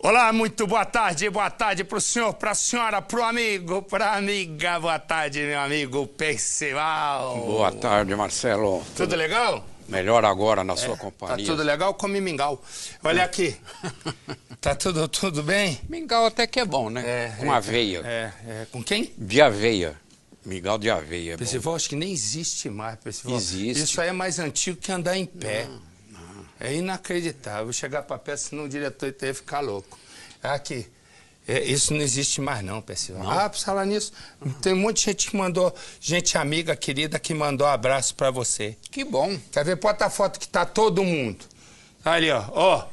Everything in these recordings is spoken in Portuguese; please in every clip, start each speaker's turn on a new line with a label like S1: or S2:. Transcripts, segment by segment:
S1: Olá, muito boa tarde para o senhor, para a senhora, para o amigo, para a amiga. Boa tarde, meu amigo Percival.
S2: Boa tarde, Marcelo.
S1: Tudo legal?
S2: Melhor agora na sua companhia.
S1: Tá tudo legal? Come mingau. Olha aqui. Tá tudo bem?
S2: Mingau até que é bom, né? Com aveia.
S1: Com quem?
S2: De aveia. Mingau de aveia.
S1: Percival, acho que nem existe mais, Percival.
S2: Existe.
S1: Isso aí é mais antigo que andar em pé. Não. É inacreditável. Vou chegar para perto, senão o diretor ia ficar louco. Aqui. Isso não existe mais não, Percival.
S2: Não?
S1: Ah, pra falar nisso, tem um monte de gente que mandou, gente amiga, querida, que mandou abraço pra você.
S2: Que bom.
S1: Quer ver? Bota a foto que tá todo mundo. Ali, ó.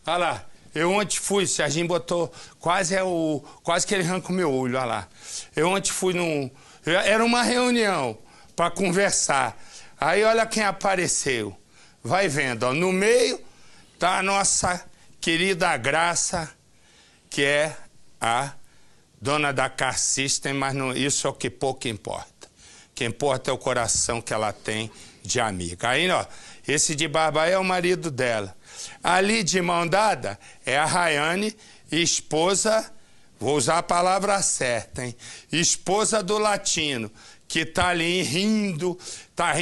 S1: Olha lá. Eu ontem fui, o Serginho botou, quase que ele arranca o meu olho, olha lá. Eu ontem fui era uma reunião pra conversar. Aí olha quem apareceu. Vai vendo, ó. No meio tá a nossa querida Graça, que é a dona da Car System, mas não, isso é o que pouco importa. O que importa é o coração que ela tem de amiga. Aí, ó, esse de barba aí é o marido dela. Ali de mão dada é a Rayane, esposa, vou usar a palavra certa, hein? Esposa do Latino, que tá ali rindo,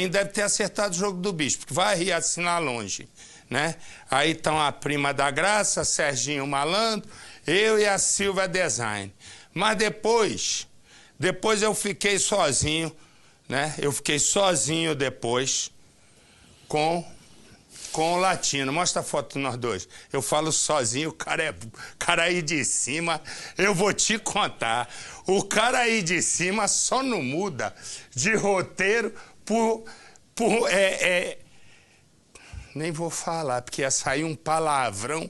S1: deve ter acertado o jogo do bicho, porque vai rir assim lá longe, né? Aí estão a prima da Graça, Serginho Malandro, eu e a Silva Design. Mas depois eu fiquei sozinho, né? Eu fiquei sozinho depois com o Latino. Mostra a foto de nós dois. Eu falo sozinho, o cara aí de cima, eu vou te contar. O cara aí de cima só não muda de roteiro nem vou falar, porque ia sair um palavrão.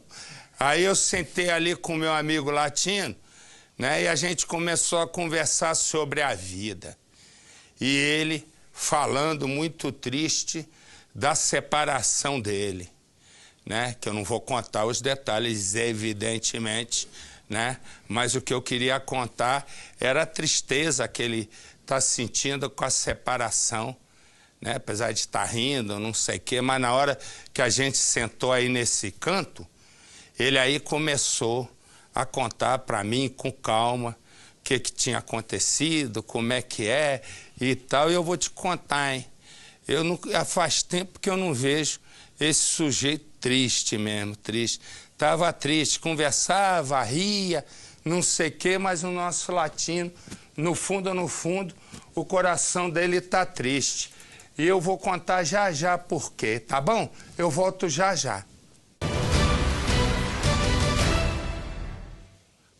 S1: Aí eu sentei ali com o meu amigo Latino, né? E a gente começou a conversar sobre a vida. E ele falando muito triste da separação dele, né? Que eu não vou contar os detalhes, evidentemente, né? Mas o que eu queria contar era a tristeza que ele está sentindo com a separação, né? Apesar de estar rindo, não sei o quê, mas na hora que a gente sentou aí nesse canto, ele aí começou a contar para mim com calma o que tinha acontecido, como é que é e tal. E eu vou te contar, hein? Faz tempo que eu não vejo esse sujeito triste mesmo, triste. Tava triste, conversava, ria, não sei o quê, mas o nosso Latino, no fundo, o coração dele tá triste. E eu vou contar já por quê, tá bom? Eu volto já.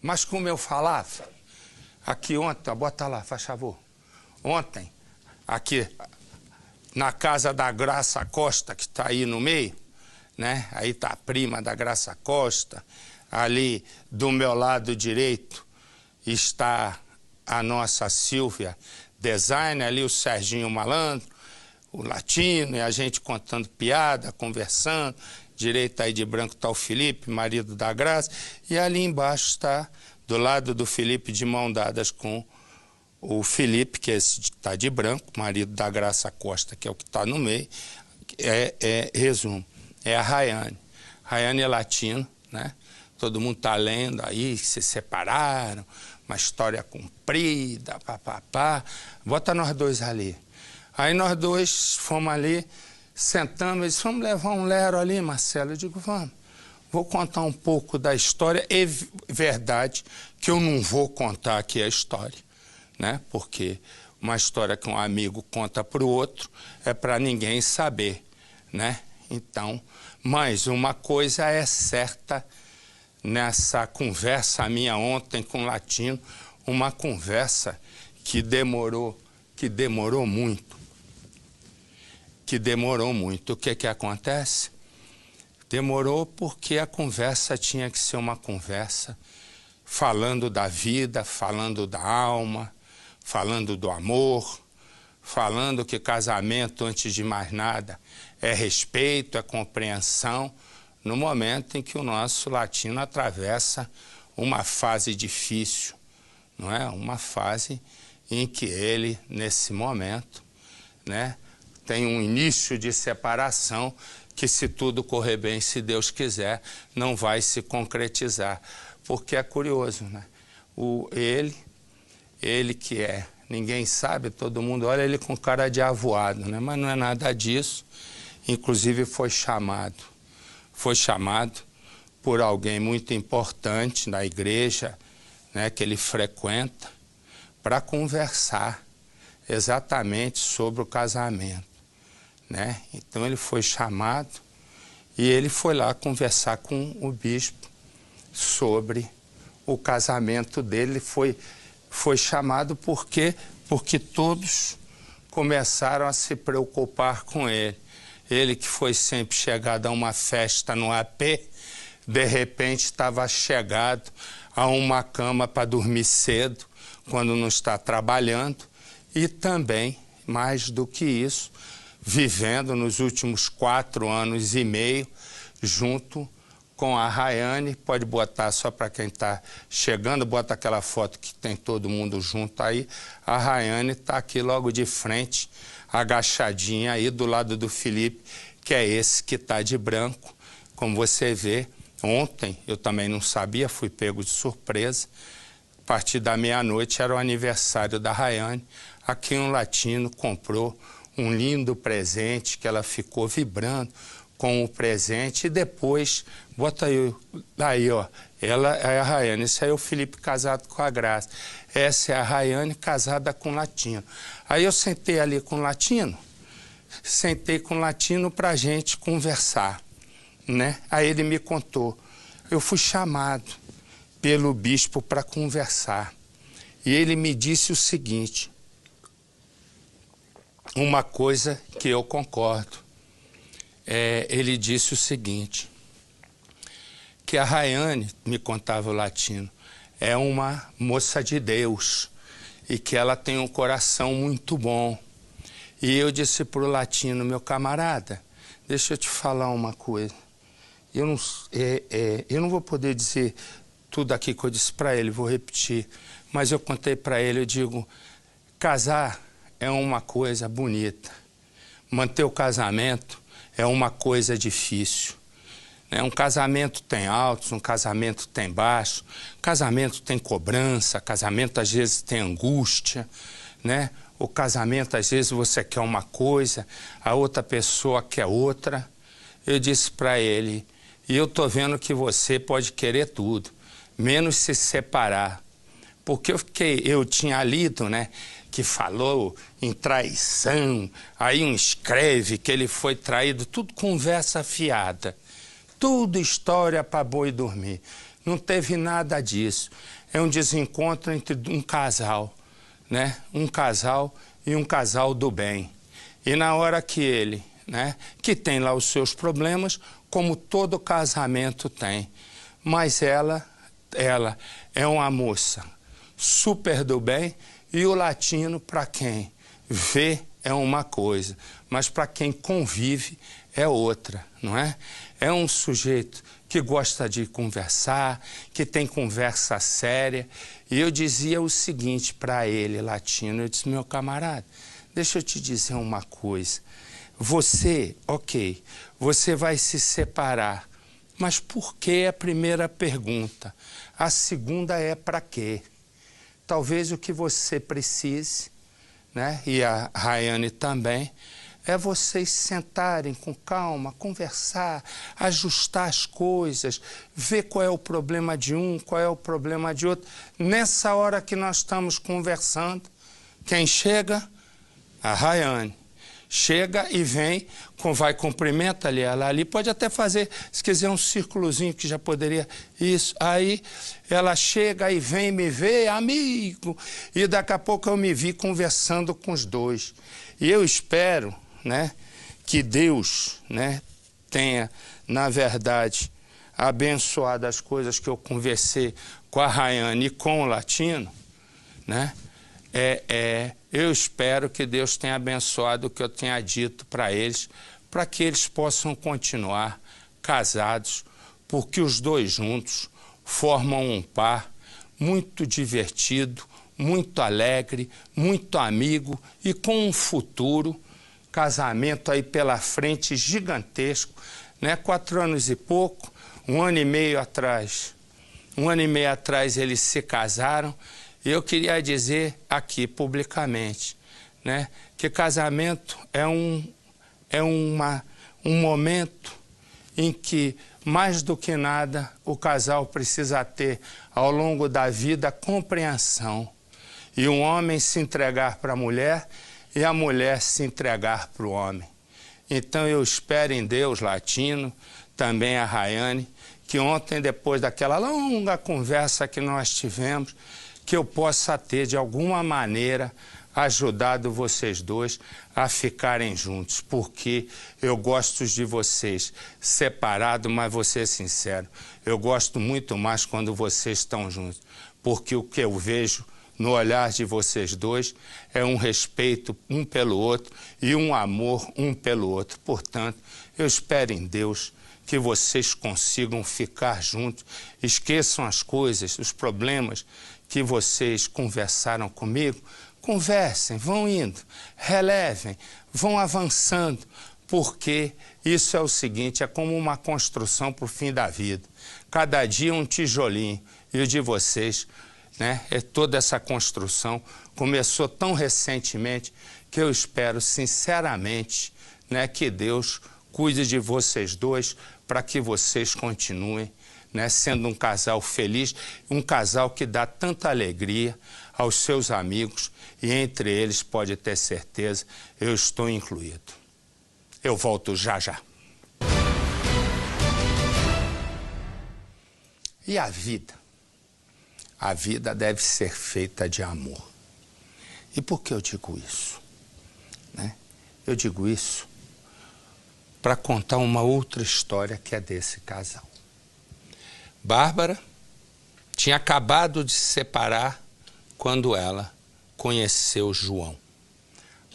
S1: Mas como eu falava, aqui ontem, bota lá, faz favor. Ontem, aqui na casa da Graça Costa, que está aí no meio, né? Aí está a prima da Graça Costa. Ali do meu lado direito está a nossa Silvia Design, ali o Serginho Malandro, o Latino, e a gente contando piada, conversando. Direito aí de branco está o Felipe, marido da Graça, e ali embaixo está, do lado do Felipe, de mão dadas com o Felipe, que está de branco, marido da Graça Costa, que é o que está no meio. Resumo, é a Rayane. Rayane é latino, né? Todo mundo está lendo aí, se separaram, uma história comprida, papapá. Bota nós dois ali. Aí nós dois fomos ali, sentamos, eles vamos levar um lero ali, Marcelo? Eu digo, vamos. Vou contar um pouco da história. É verdade que eu não vou contar aqui a história, né? Porque uma história que um amigo conta para o outro é para ninguém saber, né? Então, mas uma coisa é certa nessa conversa minha ontem com o Latino, uma conversa que demorou muito. O que acontece? Demorou porque a conversa tinha que ser uma conversa falando da vida, falando da alma, falando do amor, falando que casamento, antes de mais nada, é respeito, é compreensão, no momento em que o nosso Latino atravessa uma fase difícil, não é? Uma fase em que ele, nesse momento, né, tem um início de separação que, se tudo correr bem, se Deus quiser, não vai se concretizar. porque é curioso, né? Ele que é, ninguém sabe, todo mundo olha ele com cara de avoado, né? Mas não é nada disso. Inclusive foi chamado por alguém muito importante na igreja, né, que ele frequenta, para conversar exatamente sobre o casamento, né? Então ele foi chamado e ele foi lá conversar com o bispo sobre o casamento dele. Foi chamado porque todos começaram a se preocupar com ele. Ele que foi sempre chegado a uma festa no AP, de repente estava chegado a uma cama para dormir cedo, quando não está trabalhando, e também, mais do que isso, vivendo nos últimos 4 anos e meio, junto com a Rayane. Pode botar só para quem está chegando, bota aquela foto que tem todo mundo junto aí. A Rayane está aqui logo de frente, agachadinha aí do lado do Felipe, que é esse que está de branco. Como você vê, ontem eu também não sabia, fui pego de surpresa. A partir da meia-noite era o aniversário da Rayane. Aqui um latino comprou um lindo presente que ela ficou vibrando com o presente, e depois, bota aí, ó, ela é a Rayane, esse aí é o Felipe casado com a Graça, essa é a Rayane casada com o latino. Aí eu sentei ali com o latino, pra gente conversar, né? Aí ele me contou, eu fui chamado pelo bispo para conversar, e ele me disse o seguinte, uma coisa que eu concordo. Ele disse o seguinte, que a Rayane, me contava o latino, é uma moça de Deus e que ela tem um coração muito bom. E eu disse para o latino, meu camarada, deixa eu te falar uma coisa, eu não vou poder dizer tudo aqui que eu disse para ele, vou repetir, mas eu contei para ele, eu digo, casar é uma coisa bonita, manter o casamento é uma coisa difícil. Um casamento tem altos, um casamento tem baixos, casamento tem cobrança, casamento às vezes tem angústia, né? O casamento às vezes você quer uma coisa, a outra pessoa quer outra. Eu disse para ele, e eu tô vendo que você pode querer tudo, menos se separar. Porque eu tinha lido, né, que falou em traição, aí um escreve que ele foi traído, tudo conversa fiada, tudo história para boi dormir. Não teve nada disso. É um desencontro entre um casal, né, um casal e um casal do bem. E na hora que ele, né, que tem lá os seus problemas, como todo casamento tem, mas ela é uma moça super do bem, e o latino, para quem vê, é uma coisa, mas para quem convive é outra, não é? É um sujeito que gosta de conversar, que tem conversa séria, e eu dizia o seguinte para ele, latino, eu disse, meu camarada, deixa eu te dizer uma coisa, você vai se separar, mas por que é a primeira pergunta? A segunda é para quê? Talvez o que você precise, né, e a Rayane também, é vocês sentarem com calma, conversar, ajustar as coisas, ver qual é o problema de um, qual é o problema de outro. Nessa hora que nós estamos conversando, quem chega? A Rayane. Chega e vem, vai, cumprimenta ali, ela ali, pode até fazer, se quiser, um círculozinho que já poderia, isso. Aí ela chega e vem me ver, amigo, e daqui a pouco eu me vi conversando com os dois. E eu espero, né, que Deus, né, tenha, na verdade, abençoado as coisas que eu conversei com a Rayane e com o latino, né, eu espero que Deus tenha abençoado o que eu tenha dito para eles, para que eles possam continuar casados, porque os dois juntos formam um par muito divertido, muito alegre, muito amigo e com um futuro, casamento aí pela frente gigantesco, né? 4 anos e pouco, 1 ano e meio atrás, Um ano e meio atrás eles se casaram. E eu queria dizer aqui publicamente, né, que casamento é um momento em que, mais do que nada, o casal precisa ter, ao longo da vida, compreensão. E um homem se entregar para a mulher e a mulher se entregar para o homem. Então eu espero em Deus, Latino, também a Rayane, que ontem, depois daquela longa conversa que nós tivemos, que eu possa ter, de alguma maneira, ajudado vocês dois a ficarem juntos, porque eu gosto de vocês separados, mas vou ser sincero, eu gosto muito mais quando vocês estão juntos, porque o que eu vejo no olhar de vocês dois é um respeito um pelo outro e um amor um pelo outro. Portanto, eu espero em Deus que vocês consigam ficar juntos, esqueçam as coisas, os problemas que vocês conversaram comigo. Conversem, vão indo, relevem, vão avançando, porque isso é o seguinte, é como uma construção para o fim da vida. Cada dia um tijolinho, e o de vocês, né, toda essa construção começou tão recentemente que eu espero sinceramente, né, que Deus cuide de vocês dois para que vocês continuem, né, sendo um casal feliz, um casal que dá tanta alegria aos seus amigos, e entre eles, pode ter certeza, eu estou incluído. Eu volto já já. E a vida? A vida deve ser feita de amor. E por que eu digo isso? Né? Eu digo isso para contar uma outra história que é desse casal. Bárbara tinha acabado de se separar quando ela conheceu João.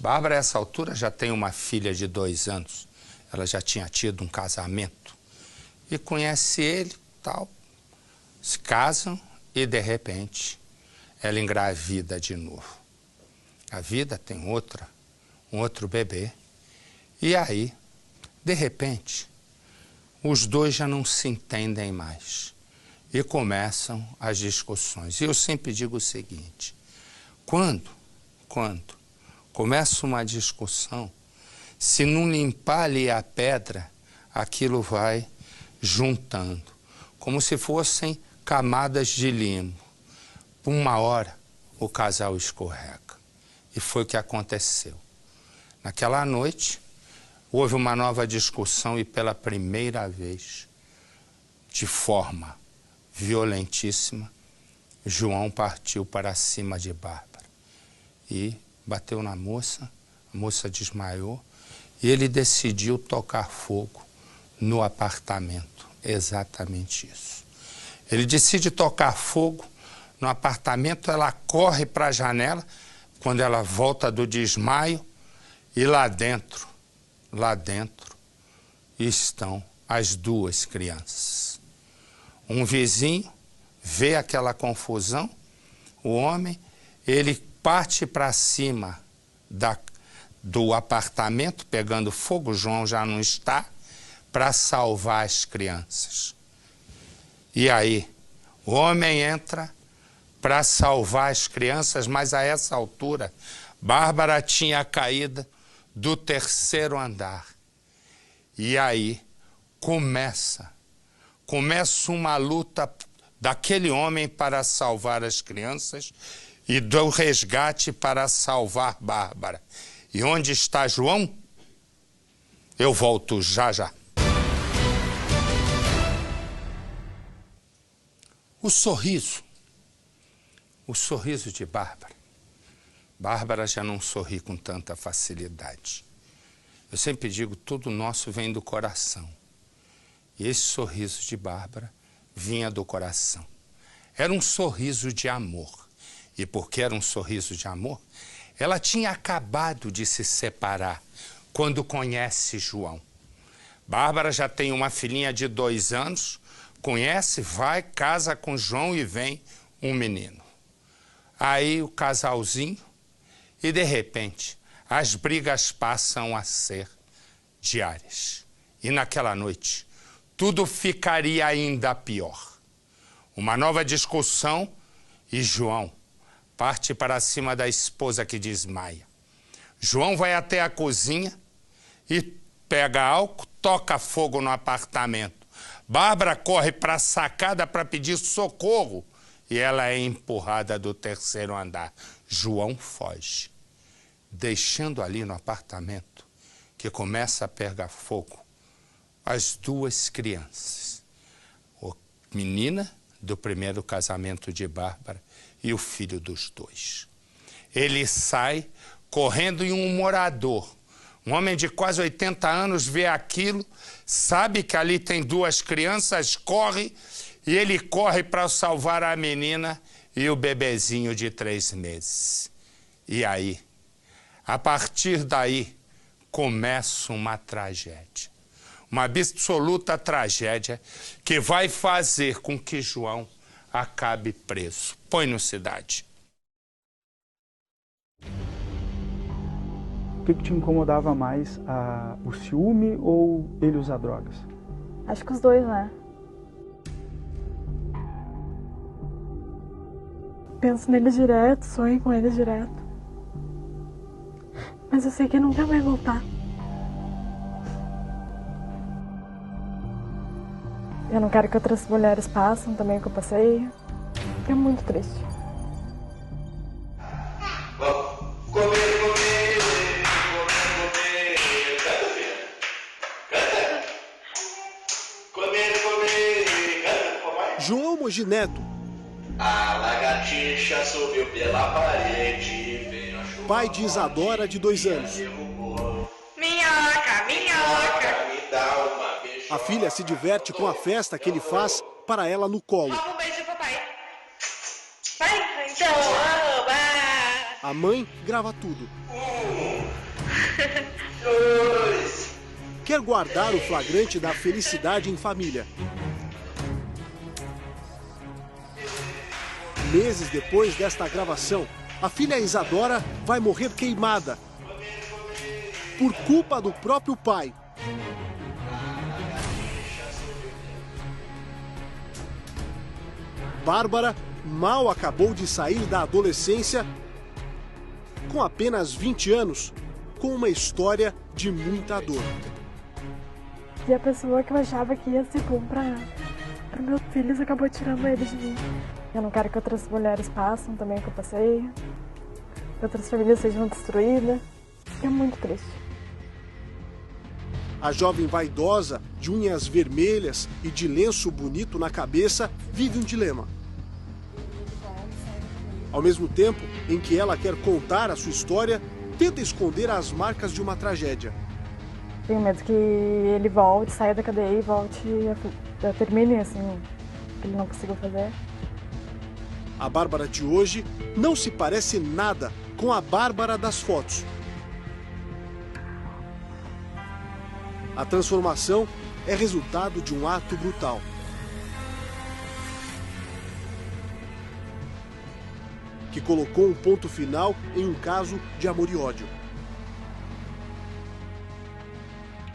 S1: Bárbara, a essa altura, já tem uma filha de 2 anos. Ela já tinha tido um casamento. E conhece ele, tal, se casam e, de repente, ela engravida de novo. A vida tem um outro bebê. E aí, de repente, os dois já não se entendem mais. E começam as discussões. E eu sempre digo o seguinte, quando começa uma discussão, se não limpar ali a pedra, aquilo vai juntando, como se fossem camadas de limo. Por uma hora, o casal escorrega. E foi o que aconteceu. Naquela noite, houve uma nova discussão e pela primeira vez, de forma violentíssima, João partiu para cima de Bárbara e bateu na moça, a moça desmaiou e ele decidiu tocar fogo no apartamento. Exatamente isso. Ele decide tocar fogo no apartamento, ela corre para a janela, quando ela volta do desmaio, e lá dentro estão as 2 crianças. Um vizinho vê aquela confusão, o homem, ele parte para cima do apartamento, pegando fogo, João já não está, para salvar as crianças. E aí, o homem entra para salvar as crianças, mas a essa altura, Bárbara tinha caído do 3º andar. E aí, começa uma luta daquele homem para salvar as crianças e do resgate para salvar Bárbara. E onde está João? Eu volto já já. O sorriso de Bárbara. Bárbara já não sorri com tanta facilidade. Eu sempre digo, tudo nosso vem do coração. E esse sorriso de Bárbara vinha do coração. Era um sorriso de amor. E porque era um sorriso de amor, ela tinha acabado de se separar quando conhece João. Bárbara já tem uma filhinha de 2 anos, conhece, vai, casa com João e vem um menino. Aí o casalzinho, e de repente as brigas passam a ser diárias. E naquela noite tudo ficaria ainda pior. Uma nova discussão e João parte para cima da esposa que desmaia. João vai até a cozinha e pega álcool, toca fogo no apartamento. Bárbara corre para a sacada para pedir socorro e ela é empurrada do terceiro andar. João foge, deixando ali no apartamento, que começa a pegar fogo, as duas crianças. A menina do primeiro casamento de Bárbara e o filho dos dois. Ele sai correndo e um morador, um homem de quase 80 anos, vê aquilo, sabe que ali tem duas crianças, corre e ele corre para salvar a menina e o bebezinho de 3 meses. E aí, a partir daí, começa uma tragédia. Uma absoluta tragédia que vai fazer com que João acabe preso. Põe no Cidade.
S3: O que te incomodava mais, o ciúme ou ele usar drogas?
S4: Acho que os dois, né? Penso neles direto, sonho com eles direto. Mas eu sei que nunca vai voltar. Eu não quero que outras mulheres passem também o que eu passei. É muito triste.
S5: João Mogi Neto.
S6: A lagartixa subiu pela parede, veio a chuva.
S5: Pai de Isadora, de 2 anos.
S6: Minhoca, minhoca, me dá uma beijada.
S5: A filha se diverte com a festa que ele faz para ela no colo.
S6: Um beijo, papai. Vai, então, oba.
S5: A mãe grava tudo.
S6: 2.
S5: Quer guardar o flagrante da felicidade em família. Meses depois desta gravação, a filha Isadora vai morrer queimada por culpa do próprio pai. Bárbara mal acabou de sair da adolescência, com apenas 20 anos, com uma história de muita dor.
S4: E a pessoa que eu achava que ia ser bom para meus filhos acabou tirando eles de mim. Eu não quero que outras mulheres passem também o que eu passei, que outras famílias sejam destruídas. É muito triste.
S5: A jovem vaidosa, de unhas vermelhas e de lenço bonito na cabeça, vive um dilema. Ao mesmo tempo em que ela quer contar a sua história, tenta esconder as marcas de uma tragédia.
S4: Tenho medo que ele volte, saia da cadeia e volte a termine assim, que ele não conseguiu fazer.
S5: A Bárbara de hoje não se parece nada com a Bárbara das fotos. A transformação é resultado de um ato brutal. Que colocou um ponto final em um caso de amor e ódio.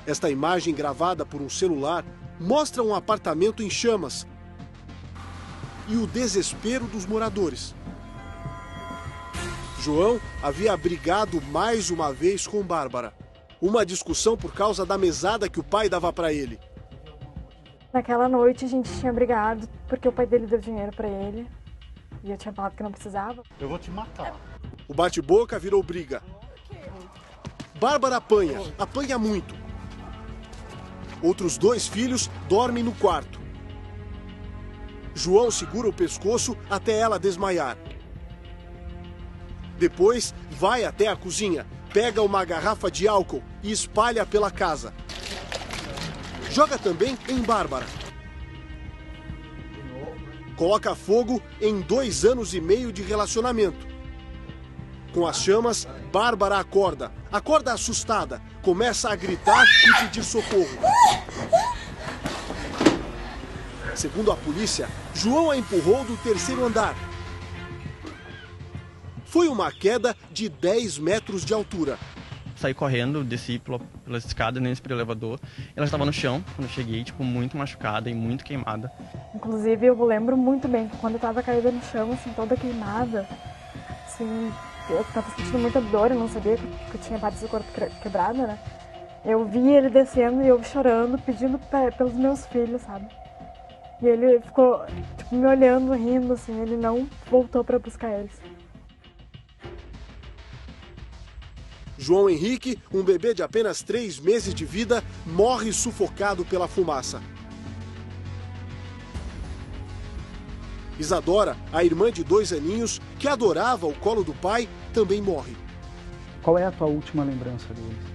S5: Esta imagem, gravada por um celular, mostra um apartamento em chamas e o desespero dos moradores. João havia brigado mais uma vez com Bárbara. Uma discussão por causa da mesada que o pai dava para ele.
S4: Naquela noite a gente tinha brigado porque o pai dele deu dinheiro para ele e eu tinha falado que não precisava.
S3: Eu vou te matar.
S5: O bate-boca virou briga. Bárbara apanha muito. Outros 2 filhos dormem no quarto. João segura o pescoço até ela desmaiar. Depois, vai até a cozinha, pega uma garrafa de álcool e espalha pela casa. Joga também em Bárbara. Coloca fogo em 2 anos e meio de relacionamento. Com as chamas, Bárbara acorda assustada, começa a gritar e pedir socorro. Segundo a polícia, João a empurrou do 3º andar. Foi uma queda de 10 metros de altura.
S7: saí correndo, desci pelas escadas, nem para o elevador. Ela estava no chão quando eu cheguei, tipo, muito machucada e muito queimada.
S4: Inclusive, eu lembro muito bem que quando eu estava caída no chão, assim, toda queimada, assim, eu estava sentindo muita dor, eu não sabia que eu tinha partes do corpo quebrada, né? Eu vi ele descendo e eu chorando, pedindo pelos meus filhos, sabe? E ele ficou, tipo, me olhando, rindo, assim, ele não voltou para buscar eles.
S5: João Henrique, um bebê de apenas 3 meses de vida, morre sufocado pela fumaça. Isadora, a irmã de 2 aninhos, que adorava o colo do pai, também morre.
S3: Qual é a tua última lembrança deles?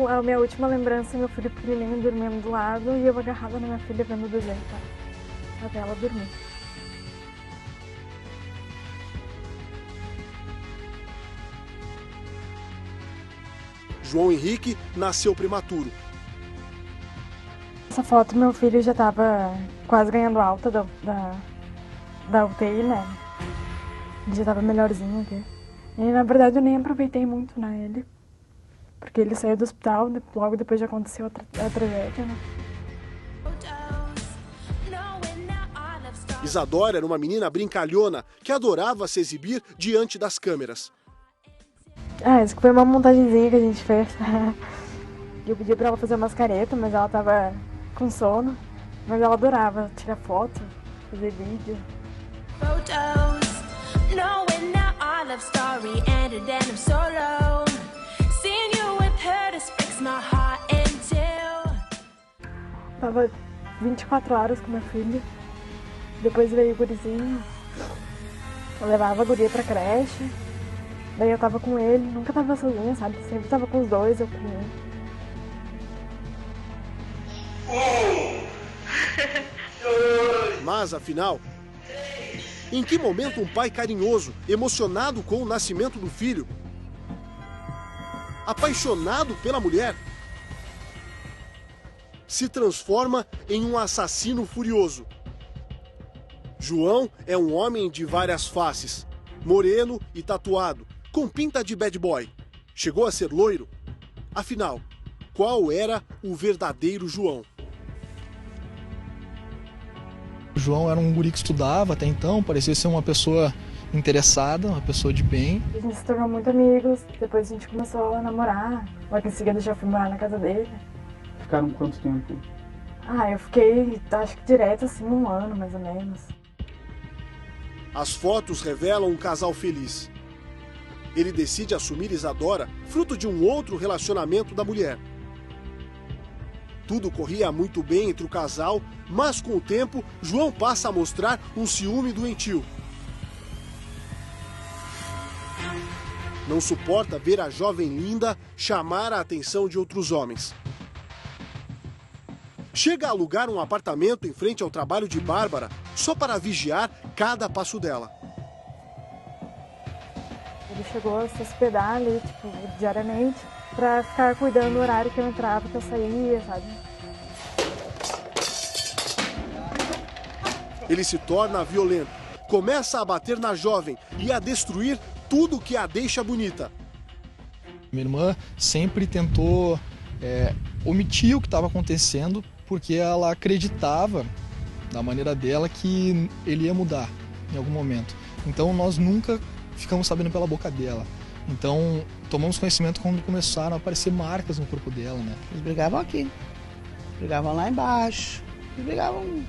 S4: A minha última lembrança é meu filho pequenininho dormindo do lado e eu agarrada na minha filha vendo o desenho, tá? Até ela dormir.
S5: João Henrique nasceu prematuro.
S4: Essa foto, meu filho já estava quase ganhando alta da UTI, né? Ele já estava melhorzinho aqui. E na verdade eu nem aproveitei muito, né, ele. Porque ele saiu do hospital, logo depois já aconteceu a tragédia, né?
S5: Isadora era uma menina brincalhona que adorava se exibir diante das câmeras.
S4: Isso foi uma montagenzinha que a gente fez. Eu pedi pra ela fazer umas caretas, mas ela tava com sono. Mas ela adorava tirar foto, fazer vídeo. Tava 24 horas com meu filho. Depois veio o gurizinho. Eu levava a guria pra creche. Daí eu tava com ele, nunca tava sozinha, sabe? Sempre tava com os dois, eu com ele.
S5: Mas, afinal, em que momento um pai carinhoso, emocionado com o nascimento do filho, apaixonado pela mulher, se transforma em um assassino furioso? João é um homem de várias faces, moreno e tatuado, com pinta de bad boy. Chegou a ser loiro? Afinal, qual era o verdadeiro João?
S8: O João era um guri que estudava até então, parecia ser uma pessoa interessada, uma pessoa de bem.
S4: A gente se tornou muito amigos, depois a gente começou a namorar. Logo em seguida já fui morar na casa dele.
S3: Ficaram quanto tempo?
S4: Eu fiquei, acho que direto assim, 1 ano mais ou menos.
S5: As fotos revelam um casal feliz. Ele decide assumir Isadora, fruto de um outro relacionamento da mulher. Tudo corria muito bem entre o casal, mas com o tempo, João passa a mostrar um ciúme doentio. Não suporta ver a jovem linda chamar a atenção de outros homens. Chega a alugar um apartamento em frente ao trabalho de Bárbara, só para vigiar cada passo dela.
S4: Ele chegou a se hospedar ali, tipo, diariamente, pra ficar cuidando do horário que eu entrava, que eu saía, sabe?
S5: Ele se torna violento, começa a bater na jovem e a destruir tudo que a deixa bonita.
S8: Minha irmã sempre tentou omitir o que estava acontecendo, porque ela acreditava, da maneira dela, que ele ia mudar em algum momento. Então nós nunca ficamos sabendo pela boca dela. Então tomamos conhecimento quando começaram a aparecer marcas no corpo dela, né?
S9: Eles brigavam aqui, brigavam lá embaixo, eles brigavam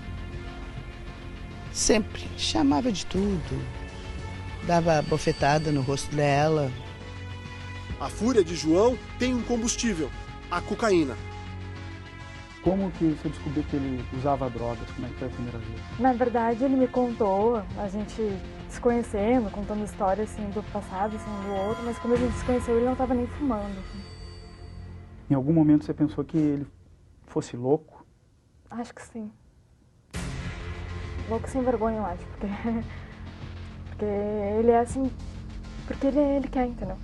S9: sempre, chamava de tudo, dava bofetada no rosto dela.
S5: A fúria de João tem um combustível, a cocaína.
S3: Como que você descobriu que ele usava drogas? Como é que foi a primeira vez?
S4: Na verdade, ele me contou, a gente se conhecendo, contando histórias assim, do passado, assim, do outro, mas quando a gente se conheceu, ele não estava nem fumando. Assim.
S3: Em algum momento você pensou que ele fosse louco?
S4: Acho que sim. Louco sem vergonha, eu acho, porque ele é assim, porque ele quer, entendeu?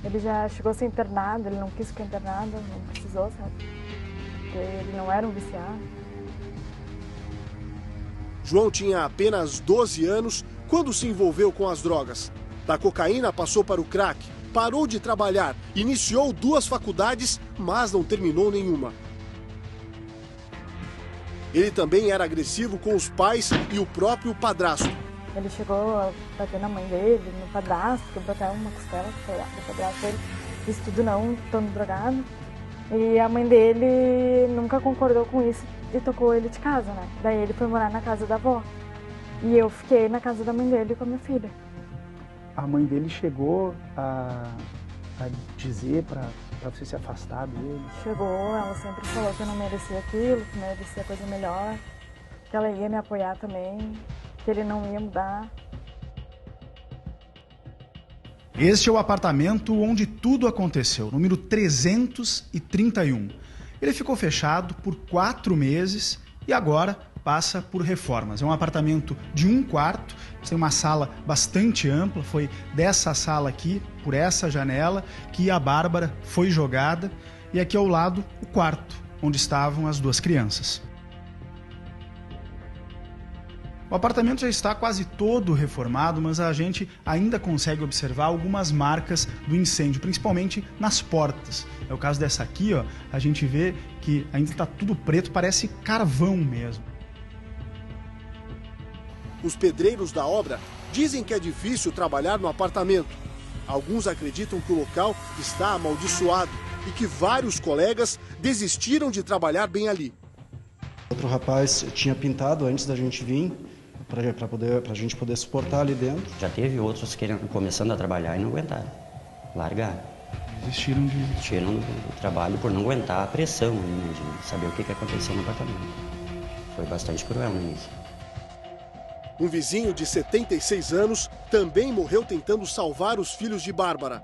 S4: Ele já chegou a ser internado, ele não quis ficar internado, não precisou, sabe? Porque ele não era um viciado.
S5: João tinha apenas 12 anos quando se envolveu com as drogas. Da cocaína passou para o crack, parou de trabalhar, iniciou 2 faculdades, mas não terminou nenhuma. Ele também era agressivo com os pais e o próprio padrasto.
S4: Ele chegou a bater na mãe dele, no padrasto, quebrou até uma costela do padrasto dele. Isso tudo não, estando drogado. E a mãe dele nunca concordou com isso e tocou ele de casa, né? Daí ele foi morar na casa da avó. E eu fiquei na casa da mãe dele com a minha filha.
S3: A mãe dele chegou a dizer para você se afastar dele?
S4: Chegou, ela sempre falou que eu não merecia aquilo, que merecia coisa melhor, que ela ia me apoiar também, que ele não ia mudar.
S10: Este é o apartamento onde tudo aconteceu, número 331. Ele ficou fechado por 4 meses e agora passa por reformas. É um apartamento de 1 quarto, tem uma sala bastante ampla, foi dessa sala aqui, por essa janela, que a Bárbara foi jogada, e aqui ao lado o quarto, onde estavam as 2 crianças. O apartamento já está quase todo reformado, mas a gente ainda consegue observar algumas marcas do incêndio, principalmente nas portas. É o caso dessa aqui, ó, a gente vê que ainda está tudo preto, parece carvão mesmo.
S5: Os pedreiros da obra dizem que é difícil trabalhar no apartamento. Alguns acreditam que o local está amaldiçoado e que vários colegas desistiram de trabalhar bem ali.
S11: Outro rapaz tinha pintado antes da gente vir, para a gente poder suportar ali dentro.
S12: Já teve outros começando a trabalhar e não aguentaram, largaram.
S3: Desistiram
S12: do trabalho por não aguentar a pressão, né, de saber o que aconteceu no apartamento. Foi bastante cruel no início.
S5: Um vizinho de 76 anos também morreu tentando salvar os filhos de Bárbara.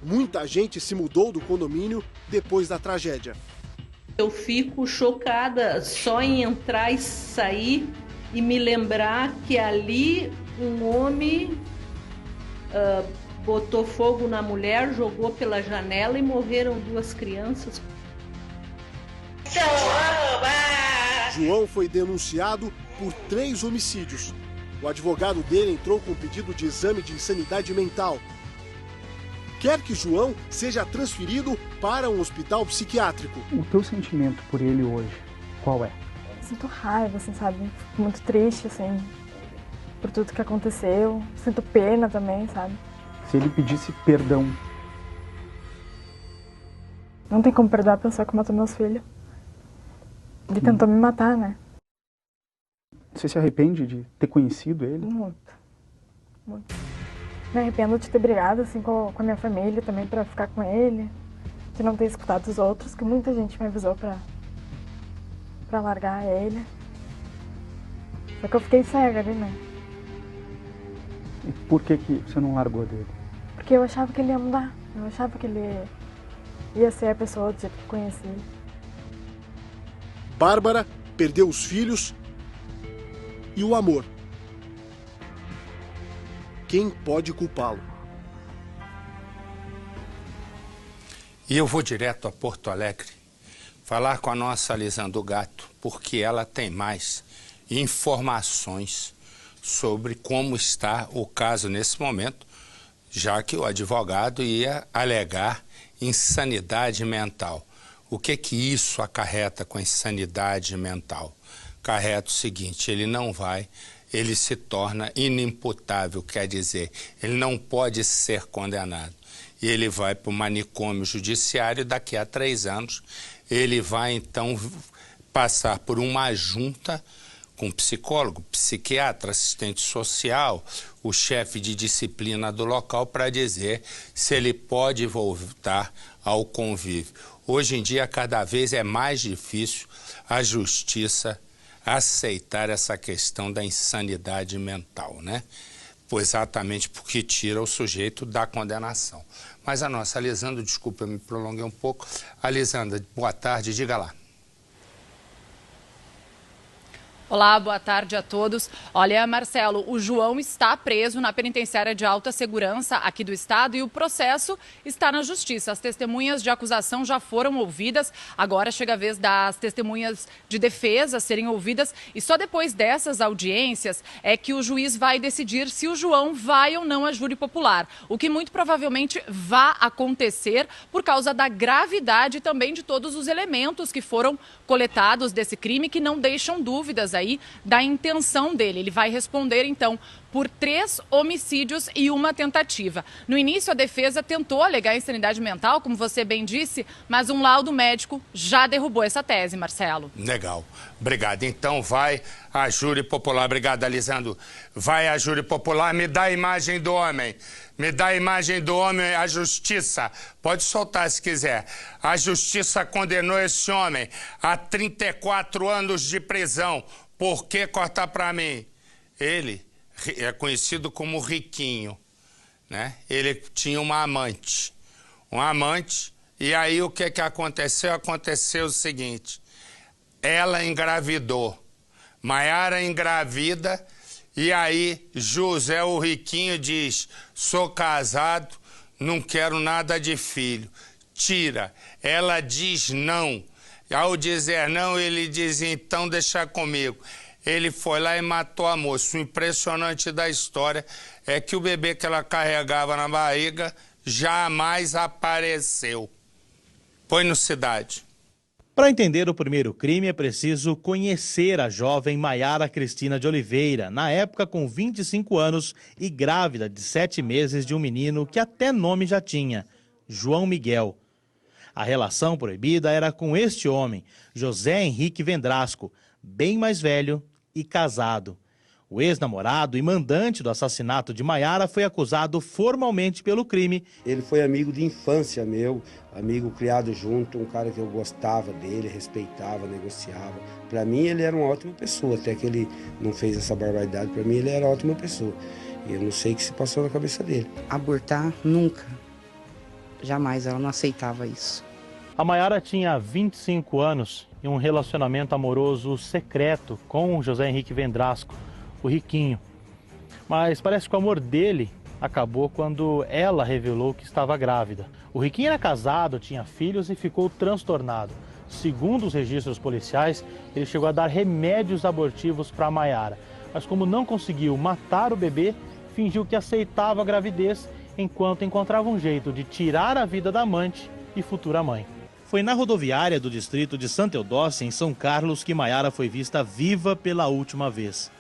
S5: Muita gente se mudou do condomínio depois da tragédia.
S13: Eu fico chocada só em entrar e sair e me lembrar que ali um homem botou fogo na mulher, jogou pela janela e morreram 2 crianças.
S5: João foi denunciado por 3 homicídios. O advogado dele entrou com um pedido de exame de insanidade mental. Quer que João seja transferido para um hospital psiquiátrico.
S3: O teu sentimento por ele hoje, qual é?
S4: Sinto raiva, assim, sabe? Fico muito triste, assim, por tudo que aconteceu. Sinto pena também, sabe?
S3: Se ele pedisse perdão.
S4: Não tem como perdoar a pessoa que matou meus filhos. Ele tentou me matar, né?
S3: Você se arrepende de ter conhecido ele?
S4: Muito. Muito. Me arrependo de ter brigado assim, com a minha família também pra ficar com ele. De não ter escutado os outros, que muita gente me avisou pra largar ele. Só que eu fiquei cega ali, né?
S3: E por que você não largou dele?
S4: Porque eu achava que ele ia mudar. Eu achava que ele ia ser a pessoa do jeito que eu conheci.
S5: Bárbara perdeu os filhos e o amor. Quem pode culpá-lo?
S1: E eu vou direto a Porto Alegre falar com a nossa Lisandro Gato, porque ela tem mais informações sobre como está o caso nesse momento, já que o advogado ia alegar insanidade mental. O que isso acarreta com a insanidade mental? Acarreta o seguinte, ele se torna inimputável, quer dizer, ele não pode ser condenado. E ele vai para o manicômio judiciário e daqui a 3 anos ele vai então passar por uma junta com psicólogo, psiquiatra, assistente social, o chefe de disciplina do local para dizer se ele pode voltar ao convívio. Hoje em dia, cada vez é mais difícil a justiça aceitar essa questão da insanidade mental, né? Exatamente porque tira o sujeito da condenação. Mas a nossa Lisandra, desculpa, eu me prolonguei um pouco. Lisandra, boa tarde, diga lá.
S14: Olá, boa tarde a todos. Olha, Marcelo, o João está preso na penitenciária de alta segurança aqui do estado e o processo está na justiça. As testemunhas de acusação já foram ouvidas, agora chega a vez das testemunhas de defesa serem ouvidas e só depois dessas audiências é que o juiz vai decidir se o João vai ou não a júri popular, o que muito provavelmente vai acontecer por causa da gravidade também de todos os elementos que foram coletados desse crime, que não deixam dúvidas aí da intenção dele. Ele vai responder, então, por 3 homicídios e 1 tentativa. No início, a defesa tentou alegar insanidade mental, como você bem disse, mas um laudo médico já derrubou essa tese, Marcelo.
S1: Legal. Obrigado. Então, vai a júri popular. Obrigado, Alisandro. Vai a júri popular. Me dá a imagem do homem. Me dá a imagem do homem, a justiça. Pode soltar se quiser. A justiça condenou esse homem a 34 anos de prisão. Por que cortar para mim? Ele é conhecido como Riquinho, né? Ele tinha uma amante. E aí o que aconteceu? Aconteceu o seguinte, ela engravidou, Maiara engravida, e aí José, o Riquinho, diz, sou casado, não quero nada de filho, tira. Ela diz não. Ao dizer não, ele diz, então deixa comigo. Ele foi lá e matou a moça. O impressionante da história é que o bebê que ela carregava na barriga jamais apareceu. Põe no Cidade.
S15: Para entender o primeiro crime, é preciso conhecer a jovem Maiara Cristina de Oliveira, na época com 25 anos e grávida de 7 meses de um menino que até nome já tinha, João Miguel. A relação proibida era com este homem, José Henrique Vendrasco, bem mais velho e casado. O ex-namorado e mandante do assassinato de Maiara foi acusado formalmente pelo crime.
S16: Ele foi amigo de infância meu, amigo criado junto, um cara que eu gostava dele, respeitava, negociava. Para mim ele era uma ótima pessoa, até que ele não fez essa barbaridade, para mim ele era uma ótima pessoa. E eu não sei o que se passou na cabeça dele.
S9: Abortar, nunca. Jamais, ela não aceitava isso.
S15: A Maiara tinha 25 anos e um relacionamento amoroso secreto com José Henrique Vendrasco, o Riquinho. Mas parece que o amor dele acabou quando ela revelou que estava grávida. O Riquinho era casado, tinha filhos e ficou transtornado. Segundo os registros policiais, ele chegou a dar remédios abortivos para a Maiara. Mas como não conseguiu matar o bebê, fingiu que aceitava a gravidez enquanto encontrava um jeito de tirar a vida da amante e futura mãe. Foi na rodoviária do distrito de Santa Eudócia, em São Carlos, que Maiara foi vista viva pela última vez.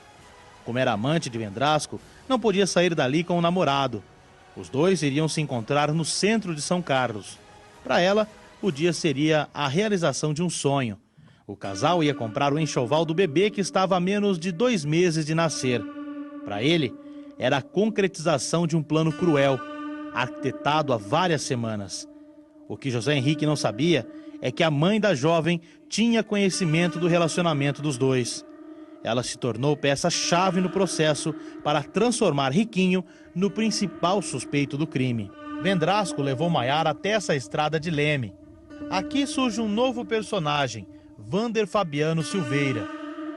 S15: Como era amante de Vendrasco, não podia sair dali com o namorado. Os dois iriam se encontrar no centro de São Carlos. Para ela, o dia seria a realização de um sonho. O casal ia comprar o enxoval do bebê que estava a menos de 2 meses de nascer. Para ele, era a concretização de um plano cruel, arquitetado há várias semanas. O que José Henrique não sabia é que a mãe da jovem tinha conhecimento do relacionamento dos dois. Ela se tornou peça-chave no processo para transformar Riquinho no principal suspeito do crime. Vendrasco levou Maiara até essa estrada de Leme. Aqui surge um novo personagem, Vander Fabiano Silveira,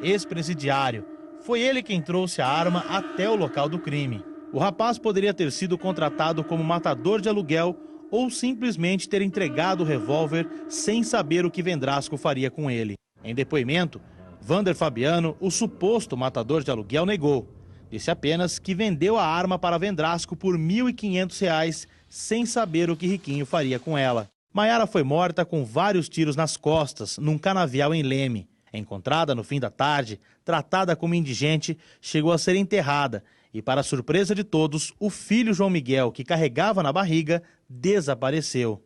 S15: ex-presidiário. Foi ele quem trouxe a arma até o local do crime. O rapaz poderia ter sido contratado como matador de aluguel ou simplesmente ter entregado o revólver sem saber o que Vendrasco faria com ele. Em depoimento, Vander Fabiano, o suposto matador de aluguel, negou. Disse apenas que vendeu a arma para Vendrasco por R$ 1.500 sem saber o que Riquinho faria com ela. Maiara foi morta com vários tiros nas costas, num canavial em Leme. Encontrada no fim da tarde, tratada como indigente, chegou a ser enterrada e, para surpresa de todos, o filho João Miguel, que carregava na barriga, desapareceu.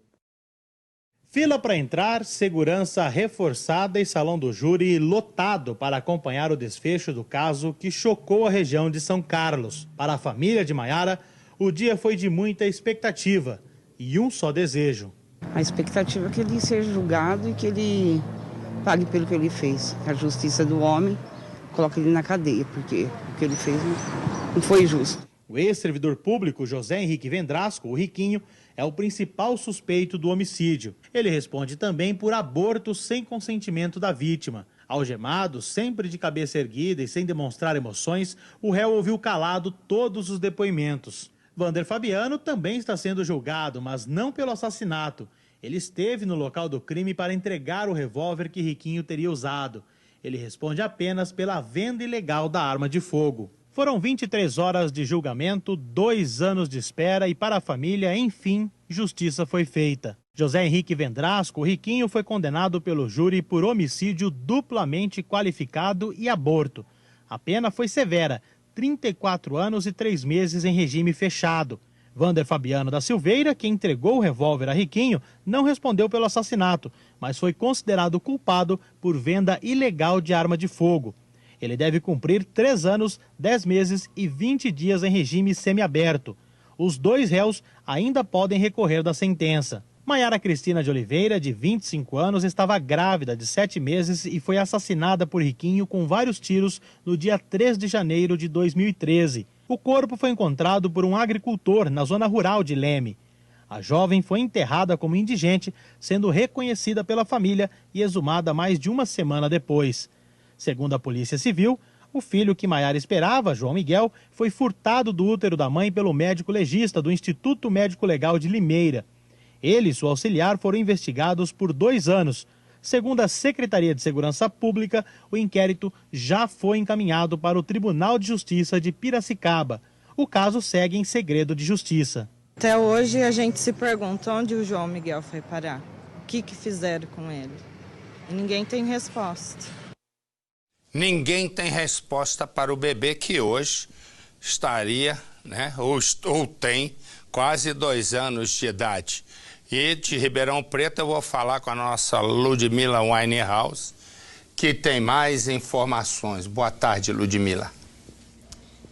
S15: Fila para entrar, segurança reforçada e salão do júri lotado para acompanhar o desfecho do caso que chocou a região de São Carlos. Para a família de Maiara, o dia foi de muita expectativa e um só desejo.
S9: A expectativa é que ele seja julgado e que ele pague pelo que ele fez. A justiça do homem coloca ele na cadeia, porque o que ele fez não foi justo.
S15: O ex-servidor público José Henrique Vendrasco, o Riquinho, é o principal suspeito do homicídio. Ele responde também por aborto sem consentimento da vítima. Algemado, sempre de cabeça erguida e sem demonstrar emoções, o réu ouviu calado todos os depoimentos. Wander Fabiano também está sendo julgado, mas não pelo assassinato. Ele esteve no local do crime para entregar o revólver que Riquinho teria usado. Ele responde apenas pela venda ilegal da arma de fogo. Foram 23 horas de julgamento, 2 anos de espera e para a família, enfim, justiça foi feita. José Henrique Vendrasco, o Riquinho, foi condenado pelo júri por homicídio duplamente qualificado e aborto. A pena foi severa, 34 anos e 3 meses em regime fechado. Wander Fabiano da Silveira, que entregou o revólver a Riquinho, não respondeu pelo assassinato, mas foi considerado culpado por venda ilegal de arma de fogo. Ele deve cumprir 3 anos, 10 meses e 20 dias em regime semiaberto. Os 2 réus ainda podem recorrer da sentença. Maiara Cristina de Oliveira, de 25 anos, estava grávida de 7 meses e foi assassinada por Riquinho com vários tiros no dia 3 de janeiro de 2013. O corpo foi encontrado por um agricultor na zona rural de Leme. A jovem foi enterrada como indigente, sendo reconhecida pela família e exumada mais de 1 semana depois. Segundo a Polícia Civil, o filho que Maiara esperava, João Miguel, foi furtado do útero da mãe pelo médico legista do Instituto Médico Legal de Limeira. Ele e sua auxiliar foram investigados por 2 anos. Segundo a Secretaria de Segurança Pública, o inquérito já foi encaminhado para o Tribunal de Justiça de Piracicaba. O caso segue em segredo de justiça.
S17: Até hoje a gente se pergunta onde o João Miguel foi parar. O que fizeram com ele? E ninguém tem resposta.
S1: Ninguém tem resposta para o bebê que hoje estaria, ou tem, quase 2 anos de idade. E de Ribeirão Preto eu vou falar com a nossa Ludmila Winehouse, que tem mais informações. Boa tarde, Ludmila.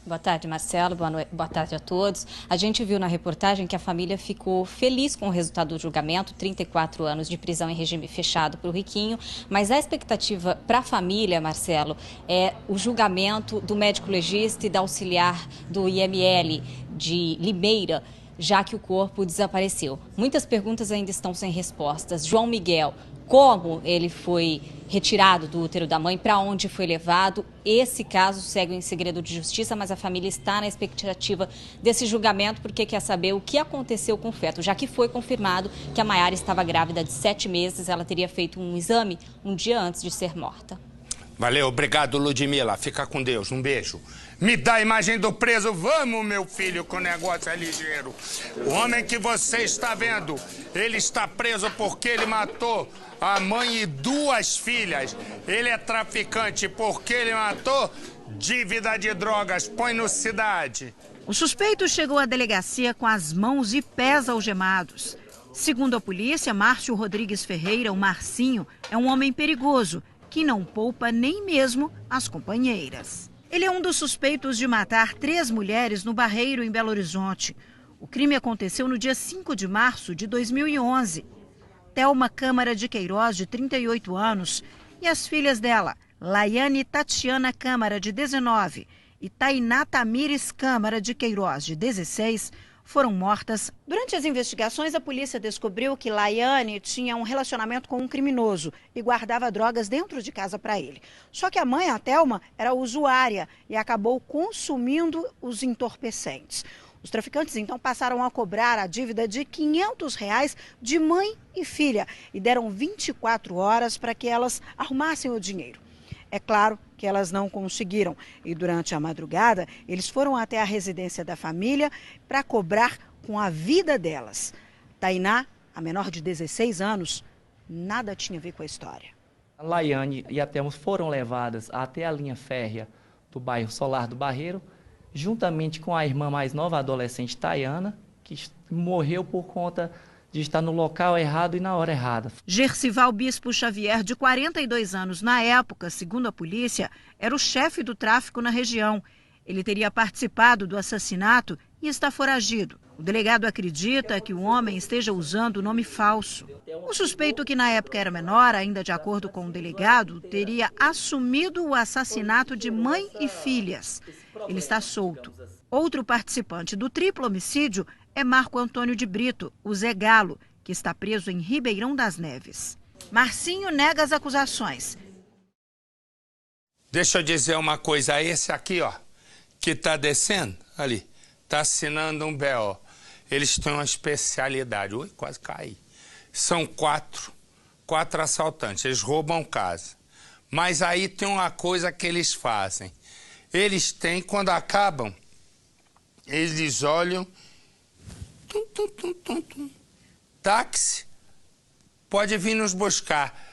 S18: Boa tarde, Marcelo. Boa tarde a todos. A gente viu na reportagem que a família ficou feliz com o resultado do julgamento, 34 anos de prisão em regime fechado para o Riquinho, mas a expectativa para a família, Marcelo, é o julgamento do médico legista e da auxiliar do IML de Limeira, já que o corpo desapareceu. Muitas perguntas ainda estão sem respostas. João Miguel, como ele foi retirado do útero da mãe, para onde foi levado? Esse caso segue em segredo de justiça, mas a família está na expectativa desse julgamento porque quer saber o que aconteceu com o feto, já que foi confirmado que a Maiara estava grávida de 7 meses, ela teria feito um exame um dia antes de ser morta.
S1: Valeu, obrigado, Ludmila. Fica com Deus, um beijo. Me dá a imagem do preso. Vamos, meu filho, que o negócio é ligeiro. O homem que você está vendo, ele está preso porque ele matou a mãe e 2 filhas. Ele é traficante porque ele matou dívida de drogas. Põe no Cidade.
S19: O suspeito chegou à delegacia com as mãos e pés algemados. Segundo a polícia, Márcio Rodrigues Ferreira, o Marcinho, é um homem perigoso que não poupa nem mesmo as companheiras. Ele é um dos suspeitos de matar 3 mulheres no Barreiro, em Belo Horizonte. O crime aconteceu no dia 5 de março de 2011. Thelma Câmara de Queiroz, de 38 anos, e as filhas dela, Laiane Tatiana Câmara, de 19, e Tainá Tamires Câmara de Queiroz, de 16, foram mortas. Durante as investigações, a polícia descobriu que Laiane tinha um relacionamento com um criminoso e guardava drogas dentro de casa para ele. Só que a mãe, a Thelma, era usuária e acabou consumindo os entorpecentes. Os traficantes, então, passaram a cobrar a dívida de R$500 de mãe e filha e deram 24 horas para que elas arrumassem o dinheiro. É claro que elas não conseguiram e durante a madrugada eles foram até a residência da família para cobrar com a vida delas. Tainá, a menor de 16 anos, nada tinha a ver com a história.
S20: A Laiane e a Thelma foram levadas até a linha férrea do bairro Solar do Barreiro, juntamente com a irmã mais nova, a adolescente Tayana, que morreu por conta de estar no local errado e na hora errada.
S19: Gercival Bispo Xavier, de 42 anos na época, segundo a polícia, era o chefe do tráfico na região. Ele teria participado do assassinato e está foragido. O delegado acredita que o homem esteja usando o nome falso. O suspeito, que na época era menor, ainda de acordo com o delegado, teria assumido o assassinato de mãe e filhas. Ele está solto. Outro participante do triplo homicídio é Marco Antônio de Brito, o Zé Galo, que está preso em Ribeirão das Neves. Marcinho nega as acusações
S1: Deixa eu dizer uma coisa, esse aqui, ó, que tá descendo ali, tá assinando um BO. Eles têm uma especialidade. Ui, quase caí. São quatro assaltantes, eles roubam casa. Mas aí tem uma coisa que eles fazem. Eles têm, quando acabam, eles olham, táxi, pode vir nos buscar.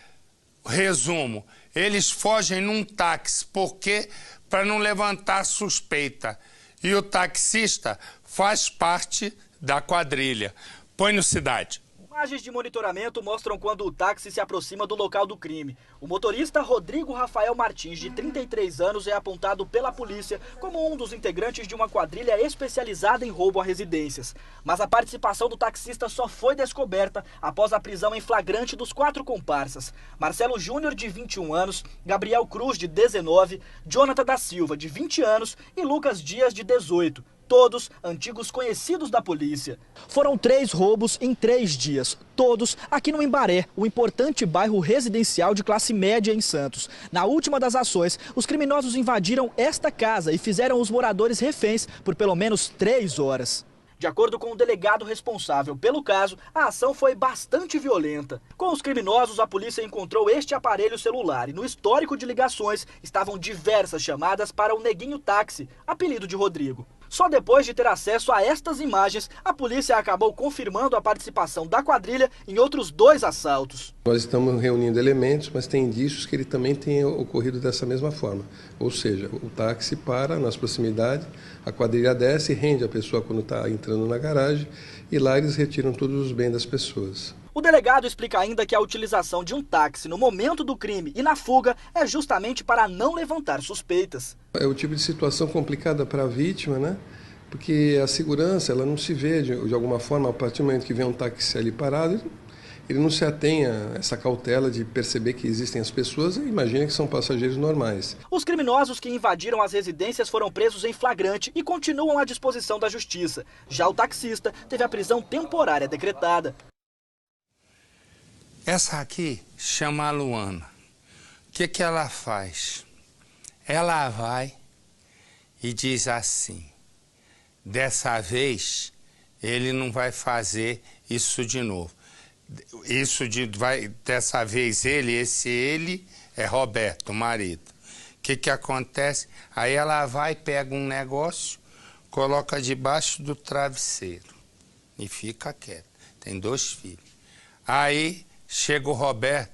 S1: Resumo, eles fogem num táxi, por quê? Para não levantar suspeita. E o taxista faz parte da quadrilha. Põe no Cidade.
S21: Imagens de monitoramento mostram quando o táxi se aproxima do local do crime. O motorista Rodrigo Rafael Martins, de 33 anos, é apontado pela polícia como um dos integrantes de uma quadrilha especializada em roubo a residências. Mas a participação do taxista só foi descoberta após a prisão em flagrante dos 4 comparsas. Marcelo Júnior, de 21 anos, Gabriel Cruz, de 19, Jonathan da Silva, de 20 anos e Lucas Dias, de 18. Todos antigos conhecidos da polícia. Foram 3 roubos em 3 dias, todos aqui no Embaré, o importante bairro residencial de classe média em Santos. Na última das ações, os criminosos invadiram esta casa e fizeram os moradores reféns por pelo menos 3 horas. De acordo com o delegado responsável pelo caso, a ação foi bastante violenta. Com os criminosos, a polícia encontrou este aparelho celular e no histórico de ligações estavam diversas chamadas para o Neguinho Táxi, apelido de Rodrigo. Só depois de ter acesso a estas imagens, a polícia acabou confirmando a participação da quadrilha em outros 2 assaltos.
S22: Nós estamos reunindo elementos, mas tem indícios que ele também tenha ocorrido dessa mesma forma. Ou seja, o táxi para nas proximidades, a quadrilha desce e rende a pessoa quando está entrando na garagem e lá eles retiram todos os bens das pessoas.
S21: O delegado explica ainda que a utilização de um táxi no momento do crime e na fuga é justamente para não levantar suspeitas.
S22: É o tipo de situação complicada para a vítima, né? Porque a segurança ela não se vê de alguma forma, a partir do momento que vem um táxi ali parado, ele não se atém a essa cautela de perceber que existem as pessoas e imagina que são passageiros normais.
S21: Os criminosos que invadiram as residências foram presos em flagrante e continuam à disposição da justiça. Já o taxista teve a prisão temporária decretada.
S1: Essa aqui chama a Luana. O que ela faz? Ela vai e diz assim, dessa vez ele não vai fazer isso de novo. Dessa vez ele é Roberto, o marido. O que acontece? Aí ela vai, pega um negócio, coloca debaixo do travesseiro e fica quieta. Tem 2 filhos. Aí chega o Roberto,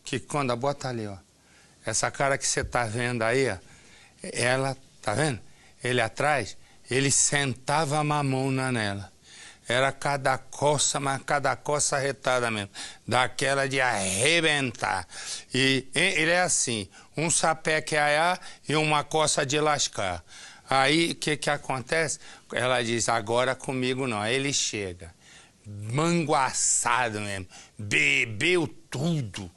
S1: que quando bota ali, ó, essa cara que você tá vendo aí, ó, ela, tá vendo? Ele atrás, ele sentava mamona nela. Era cada coça, mas cada coça arretada mesmo, daquela de arrebentar. E ele é assim, um sapeque aiá e uma coça de lascar. Aí, o que acontece? Ela diz, agora comigo não. Aí ele chega, manguaçado mesmo, bebeu tudo.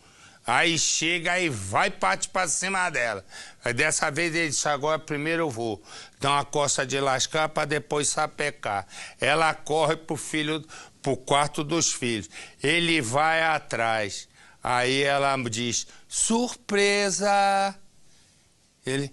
S1: Aí chega e vai parte para cima dela. Aí dessa vez ele disse, agora primeiro eu vou dar uma coça de lascar para depois sapecar. Ela corre pro quarto dos filhos. Ele vai atrás. Aí ela diz, surpresa! Ele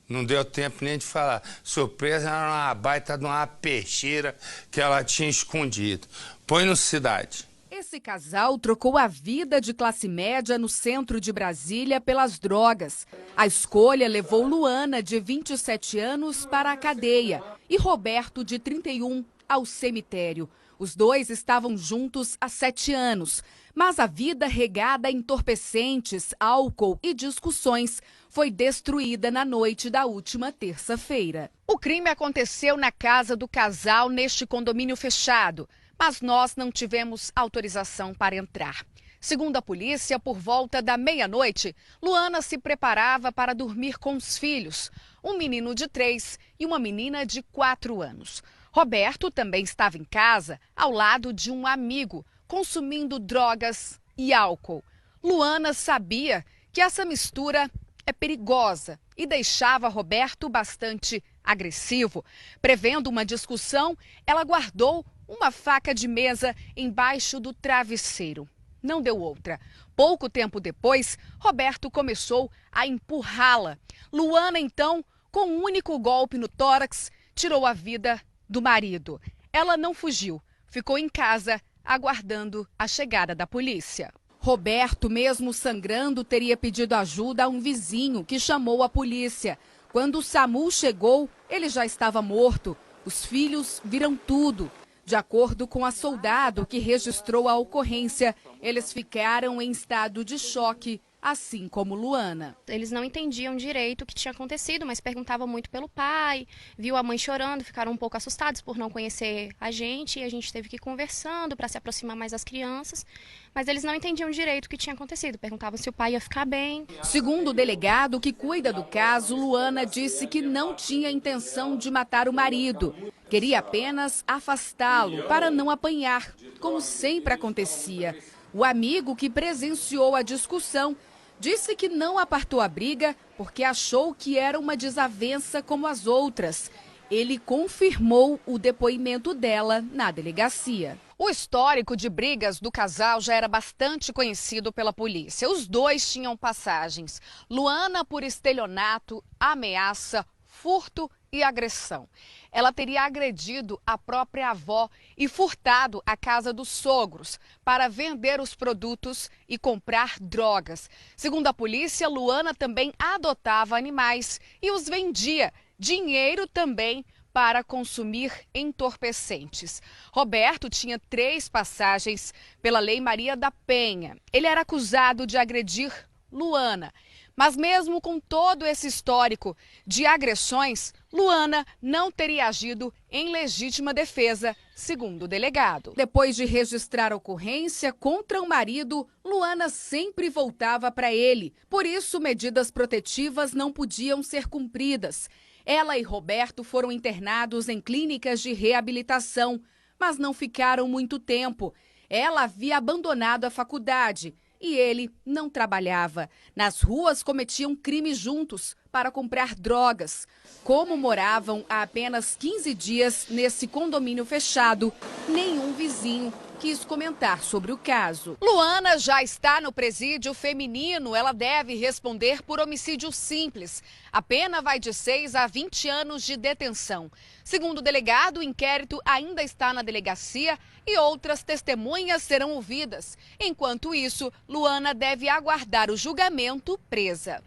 S1: não deu tempo nem de falar. Surpresa era uma baita de uma peixeira que ela tinha escondido. Põe no Cidade.
S23: Esse casal trocou a vida de classe média no centro de Brasília pelas drogas. A escolha levou Luana, de 27 anos, para a cadeia e Roberto, de 31, ao cemitério. Os 2 estavam juntos há 7 anos, mas a vida regada a entorpecentes, álcool e discussões foi destruída na noite da última terça-feira. O crime aconteceu na casa do casal neste condomínio fechado. Mas nós não tivemos autorização para entrar. Segundo a polícia, por volta da meia-noite, Luana se preparava para dormir com os filhos, um menino de 3 e uma menina de 4 anos. Roberto também estava em casa, ao lado de um amigo, consumindo drogas e álcool. Luana sabia que essa mistura é perigosa e deixava Roberto bastante agressivo. Prevendo uma discussão, ela guardou uma faca de mesa embaixo do travesseiro. não deu outra. Pouco tempo depois, Roberto começou a empurrá-la. Luana, então, com um único golpe no tórax, tirou a vida do marido. Ela não fugiu, ficou em casa aguardando a chegada da polícia. Roberto, mesmo sangrando, teria pedido ajuda a um vizinho que chamou a polícia. Quando o SAMU chegou, ele já estava morto. Os filhos viram tudo. De acordo com a soldado que registrou a ocorrência, eles ficaram em estado de choque, assim como Luana.
S2: Eles não entendiam direito o que tinha acontecido, mas perguntavam muito pelo pai, viu a mãe chorando, ficaram um pouco assustados por não conhecer a gente, e a gente teve que ir conversando para se aproximar mais das crianças, mas eles não entendiam direito o que tinha acontecido, perguntavam se o pai ia ficar bem.
S23: Segundo o delegado que cuida do caso, Luana disse que não tinha intenção de matar o marido, queria apenas afastá-lo para não apanhar, como sempre acontecia. O amigo que presenciou a discussão disse que não apartou a briga porque achou que era uma desavença como as outras. Ele confirmou o depoimento dela na delegacia. O histórico de brigas do casal já era bastante conhecido pela polícia. Os dois tinham passagens. Luana por estelionato, ameaça, furto e agressão. Ela teria agredido a própria avó e furtado a casa dos sogros para vender os produtos e comprar drogas. Segundo a polícia, Luana também adotava animais e os vendia. Dinheiro também para consumir entorpecentes. Roberto tinha 3 passagens pela Lei Maria da Penha. Ele era acusado de agredir Luana. Mas mesmo com todo esse histórico de agressões, Luana não teria agido em legítima defesa, segundo o delegado. Depois de registrar a ocorrência contra o marido, Luana sempre voltava para ele. Por isso, medidas protetivas não podiam ser cumpridas. Ela e Roberto foram internados em clínicas de reabilitação, mas não ficaram muito tempo. Ela havia abandonado a faculdade e ele não trabalhava. Nas ruas cometiam crimes juntos para comprar drogas. Como moravam há apenas 15 dias nesse condomínio fechado, nenhum vizinho quis comentar sobre o caso. Luana já está no presídio feminino. Ela deve responder por homicídio simples. A pena vai de 6 a 20 anos de detenção. Segundo o delegado, o inquérito ainda está na delegacia e outras testemunhas serão ouvidas. Enquanto isso, Luana deve aguardar o julgamento presa.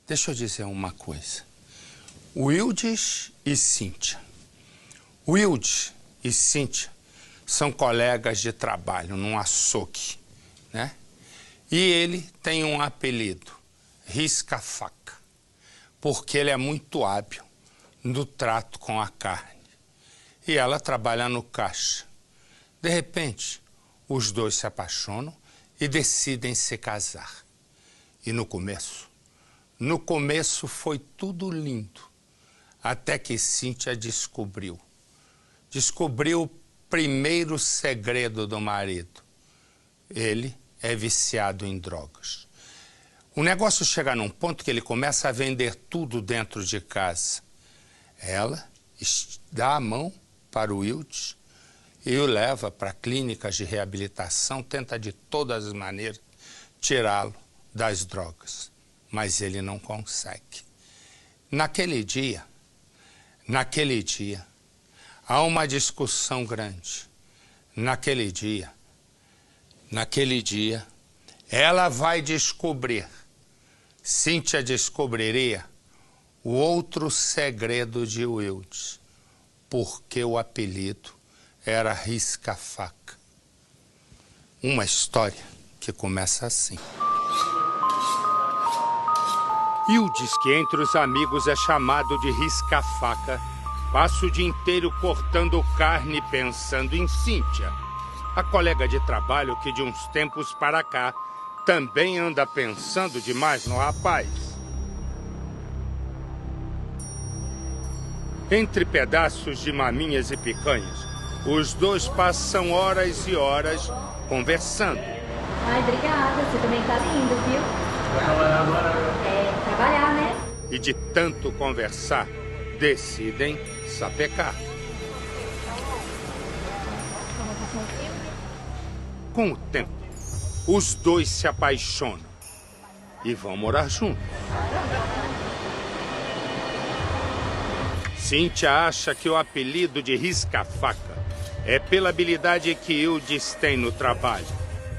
S1: Deixa eu dizer uma coisa. Wildes e Cíntia. Wildes e Cíntia são colegas de trabalho num açougue, né? E ele tem um apelido, Risca-Faca, porque ele é muito hábil no trato com a carne. E ela trabalha no caixa. De repente, os dois se apaixonam e decidem se casar. E no começo foi tudo lindo, até que Cíntia descobriu o primeiro segredo do marido. Ele é viciado em drogas. O negócio chega num ponto que ele começa a vender tudo dentro de casa. Ela dá a mão para o Wildes e o leva para clínicas de reabilitação, tenta de todas as maneiras tirá-lo das drogas, mas ele não consegue. Naquele dia, há uma discussão grande. Naquele dia, ela vai descobrir, Cíntia descobriria o outro segredo de Wildes, porque o apelido era Risca-Faca. Uma história que começa assim. Wildes, que entre os amigos é chamado de Risca-Faca, passa o dia inteiro cortando carne pensando em Cíntia, a colega de trabalho que de uns tempos para cá também anda pensando demais no rapaz. Entre pedaços de maminhas e picanhas, os dois passam horas e horas conversando.
S6: Ai, obrigada. Você também tá lindo, viu? Vai trabalhar agora? É, trabalhar, né?
S1: E de tanto conversar, decidem sapecar. Com o tempo, os dois se apaixonam e vão morar juntos. Cíntia acha que o apelido de risca-faca é pela habilidade que Ildes tem no trabalho,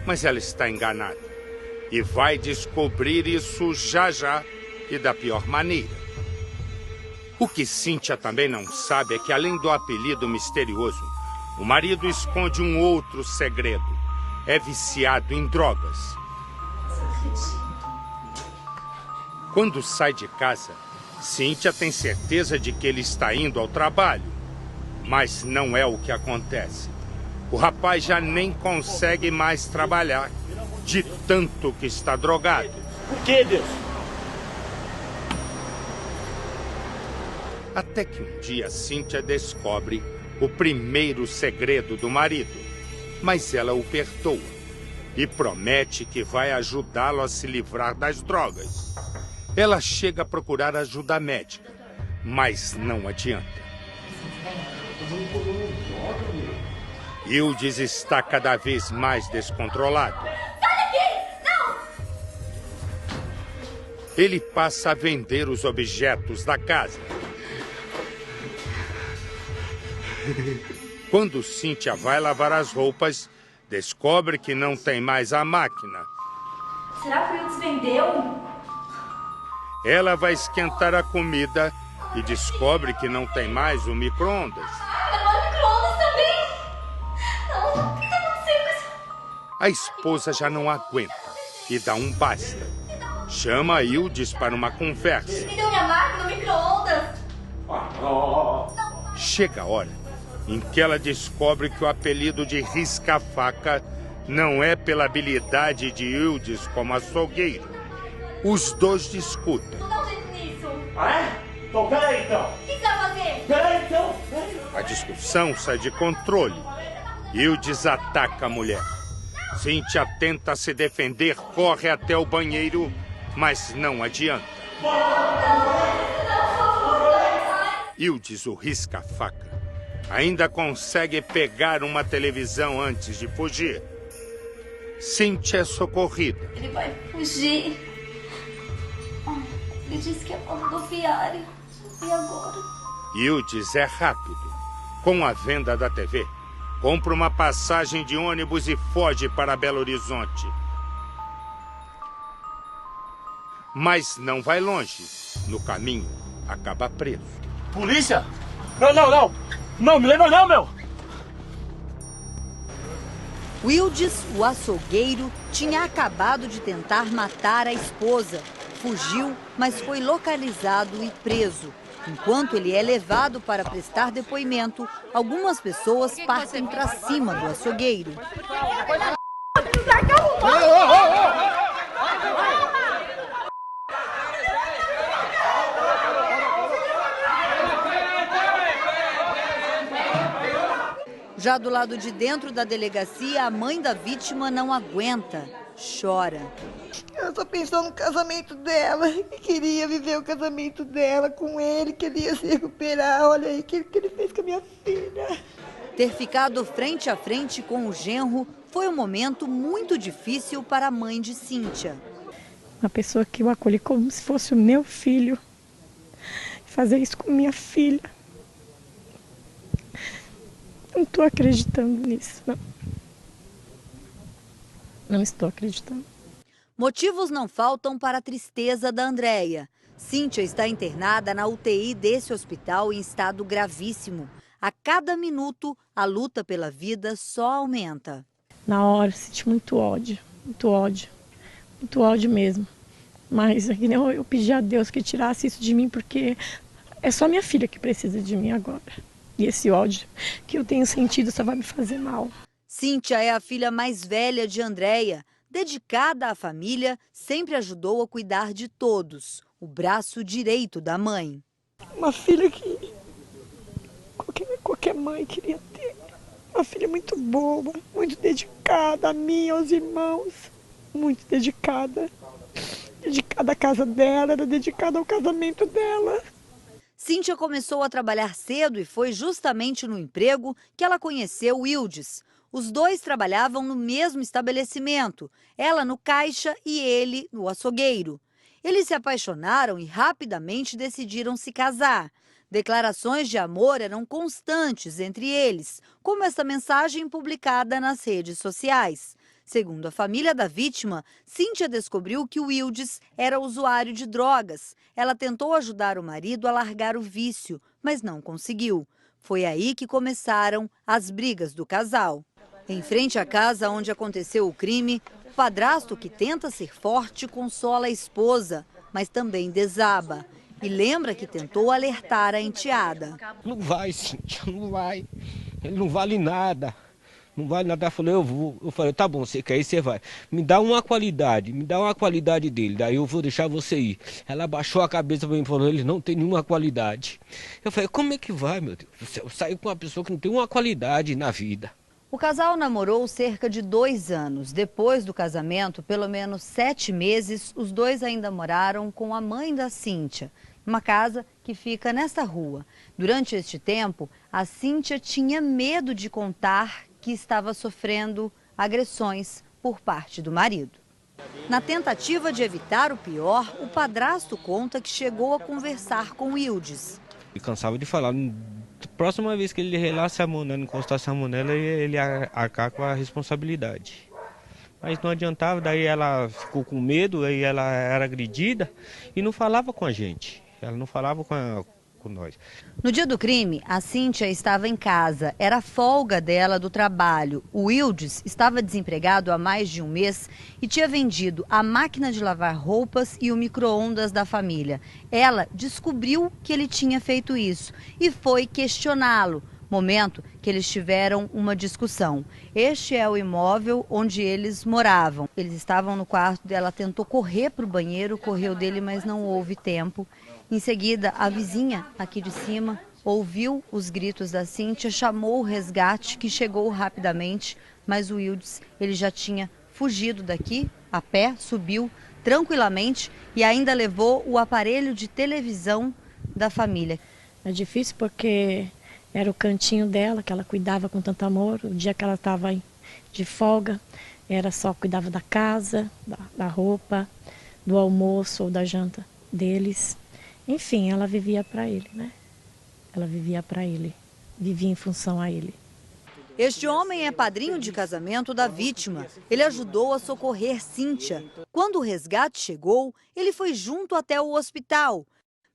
S1: mas ela está enganada e vai descobrir isso já já e da pior maneira. O que Cíntia também não sabe é que, além do apelido misterioso, o marido esconde um outro segredo. É viciado em drogas. Quando sai de casa, Cíntia tem certeza de que ele está indo ao trabalho. Mas não é o que acontece. O rapaz já nem consegue mais trabalhar, de tanto que está drogado.
S21: Por que, Deus?
S1: Até que um dia Cíntia descobre o primeiro segredo do marido. Mas ela o perdoa e promete que vai ajudá-lo a se livrar das drogas. Ela chega a procurar ajuda médica, mas não adianta. Ildes está cada vez mais descontrolado.
S6: Sai daqui! Não!
S1: Ele passa a vender os objetos da casa. Quando Cíntia vai lavar as roupas, descobre que não tem mais a máquina.
S6: Será que o Ildes vendeu?
S1: Ela vai esquentar a comida e descobre que não tem mais o micro-ondas.
S6: Agora o micro-ondas também! Não, o que está acontecendo com essa...
S1: A esposa já não aguenta e dá um basta. Chama Ildes para uma conversa.
S6: Me deu minha máquina, o micro-ondas!
S1: Chega a hora em que ela descobre que o apelido de risca-faca não é pela habilidade de Ildes como açougueiro. Os dois discutem.
S6: Não dá um jeito nisso.
S21: Ah, é? Então, peraí, então.
S6: O que você vai fazer?
S21: Peraí, então.
S1: A discussão sai de controle. Ildes ataca a mulher. Cíntia tenta se defender, corre até o banheiro, mas não adianta. Ildes, o risca-faca, ainda consegue pegar uma televisão antes de fugir. Cíntia é socorrida.
S6: Ele vai fugir. Ele disse que é rodoviário. E agora?
S1: Ildes é rápido. Com a venda da TV, compra uma passagem de ônibus e foge para Belo Horizonte. Mas não vai longe. No caminho, acaba preso.
S21: Polícia? Não, não, não. Não, me lembra não, meu.
S7: Ildes, o açougueiro, tinha acabado de tentar matar a esposa. Fugiu, mas foi localizado e preso. Enquanto ele é levado para prestar depoimento, algumas pessoas partem para cima do açougueiro. Já do lado de dentro da delegacia, a mãe da vítima não aguenta, chora.
S8: Eu só pensou no casamento dela, que queria viver o casamento dela com ele, queria se recuperar. Olha aí o que ele fez com a minha filha.
S7: Ter ficado frente a frente com o genro foi um momento muito difícil para a mãe de Cíntia.
S4: Uma pessoa que eu acolhi como se fosse o meu filho. Fazer isso com minha filha. Não estou acreditando nisso, não. Não estou acreditando.
S7: Motivos não faltam para a tristeza da Andréia. Cíntia está internada na UTI desse hospital em estado gravíssimo. A cada minuto, a luta pela vida só aumenta.
S4: Na hora, senti muito ódio mesmo. Mas eu pedi a Deus que tirasse isso de mim, porque é só minha filha que precisa de mim agora. E esse ódio que eu tenho sentido só vai me fazer mal.
S7: Cíntia é a filha mais velha de Andréia. Dedicada à família, sempre ajudou a cuidar de todos. O braço direito da mãe.
S4: Uma filha que qualquer mãe queria ter. Uma filha muito boa, muito dedicada a mim, aos irmãos. Muito dedicada. Dedicada à casa dela, era dedicada ao casamento dela.
S7: Cíntia começou a trabalhar cedo e foi justamente no emprego que ela conheceu Ildes. Os dois trabalhavam no mesmo estabelecimento, ela no caixa e ele no açougueiro. Eles se apaixonaram e rapidamente decidiram se casar. Declarações de amor eram constantes entre eles, como essa mensagem publicada nas redes sociais. Segundo a família da vítima, Cíntia descobriu que o Wildes era usuário de drogas. Ela tentou ajudar o marido a largar o vício, mas não conseguiu. Foi aí que começaram as brigas do casal. Em frente à casa onde aconteceu o crime, o padrasto, que tenta ser forte, consola a esposa, mas também desaba. E lembra que tentou alertar a enteada.
S10: Não vai, Cíntia, não vai. Ele não vale nada. Não vale nada. Ela falou, eu vou. Eu falei, tá bom, você quer ir, você vai. Me dá uma qualidade dele, daí eu vou deixar você ir. Ela abaixou a cabeça para mim e falou, ele não tem nenhuma qualidade. Eu falei, como é que vai, meu Deus do céu? Eu saí com uma pessoa que não tem uma qualidade na vida.
S7: O casal namorou cerca de 2 anos. Depois do casamento, pelo menos 7 meses, os dois ainda moraram com a mãe da Cíntia, uma casa que fica nessa rua. Durante este tempo, a Cíntia tinha medo de contar que estava sofrendo agressões por parte do marido. Na tentativa de evitar o pior, o padrasto conta que chegou a conversar com Wildes.
S10: E cansava de falar, próxima vez que ele relasse a mão, encostasse a mão nela, ele ia arcar com a responsabilidade. Mas não adiantava, daí ela ficou com medo, aí ela era agredida e não falava com a gente. Ela não falava com nós.
S7: No dia do crime, a Cíntia estava em casa. Era folga dela do trabalho. O Wildes estava desempregado há mais de 1 mês e tinha vendido a máquina de lavar roupas e o micro-ondas da família. Ela descobriu que ele tinha feito isso e foi questioná-lo. Momento que eles tiveram uma discussão. Este é o imóvel onde eles moravam. Eles estavam no quarto dela, tentou correr para o banheiro, correu dele, mas não houve tempo. Em seguida, a vizinha aqui de cima ouviu os gritos da Cíntia, chamou o resgate, que chegou rapidamente, mas o Wildes, ele já tinha fugido daqui, a pé, subiu tranquilamente e ainda levou o aparelho de televisão da família.
S11: É difícil porque era o cantinho dela, que ela cuidava com tanto amor. O dia que ela estava de folga, era só cuidava da casa, da roupa, do almoço ou da janta deles. Enfim, ela vivia para ele, né? Ela vivia para ele, vivia em função a ele.
S7: Este homem é padrinho de casamento da vítima. Ele ajudou a socorrer Cíntia. Quando o resgate chegou, ele foi junto até o hospital.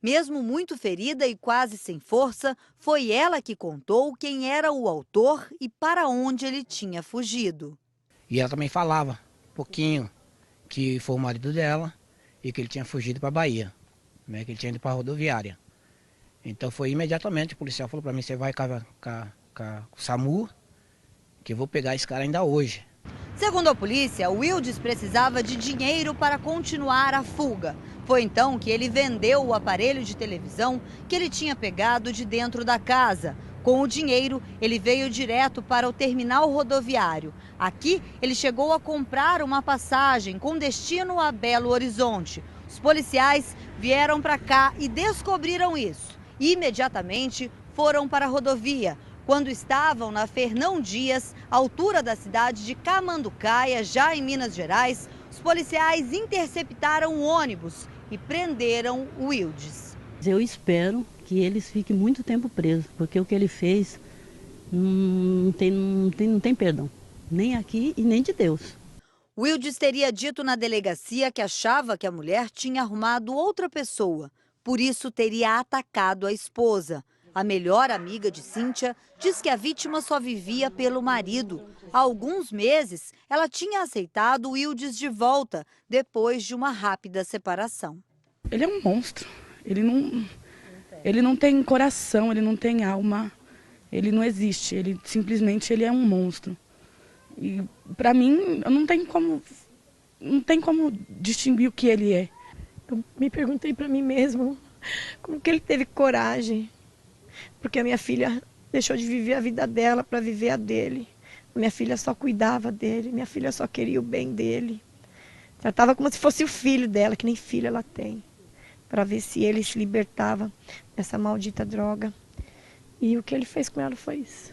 S7: Mesmo muito ferida e quase sem força, foi ela que contou quem era o autor e para onde ele tinha fugido.
S12: E ela também falava um pouquinho que foi o marido dela e que ele tinha fugido para a Bahia, né, que ele tinha ido para a rodoviária. Então foi imediatamente, o policial falou para mim, você vai com o SAMU, que eu vou pegar esse cara ainda hoje.
S7: Segundo a polícia, o Wildes precisava de dinheiro para continuar a fuga. Foi então que ele vendeu o aparelho de televisão que ele tinha pegado de dentro da casa. Com o dinheiro, ele veio direto para o terminal rodoviário. Aqui, ele chegou a comprar uma passagem com destino a Belo Horizonte. Os policiais vieram para cá e descobriram isso. Imediatamente, foram para a rodovia. Quando estavam na Fernão Dias, altura da cidade de Camanducaia, já em Minas Gerais, os policiais interceptaram o ônibus e prenderam o Wildes.
S24: Eu espero que eles fiquem muito tempo presos, porque o que ele fez não tem perdão, nem aqui e nem de Deus.
S7: Wildes teria dito na delegacia que achava que a mulher tinha arrumado outra pessoa, por isso teria atacado a esposa. A melhor amiga de Cíntia diz que a vítima só vivia pelo marido. Há alguns meses, ela tinha aceitado o Wildes de volta, depois de uma rápida separação.
S25: Ele é um monstro. Ele não tem coração, ele não tem alma, ele não existe. Ele simplesmente ele é um monstro. E para mim, não tem como distinguir o que ele é.
S4: Eu me perguntei para mim mesmo como que ele teve coragem. Porque a minha filha deixou de viver a vida dela para viver a dele. Minha filha só cuidava dele, minha filha só queria o bem dele. Tratava como se fosse o filho dela, que nem filho ela tem. Para ver se ele se libertava dessa maldita droga. E o que ele fez com ela foi isso.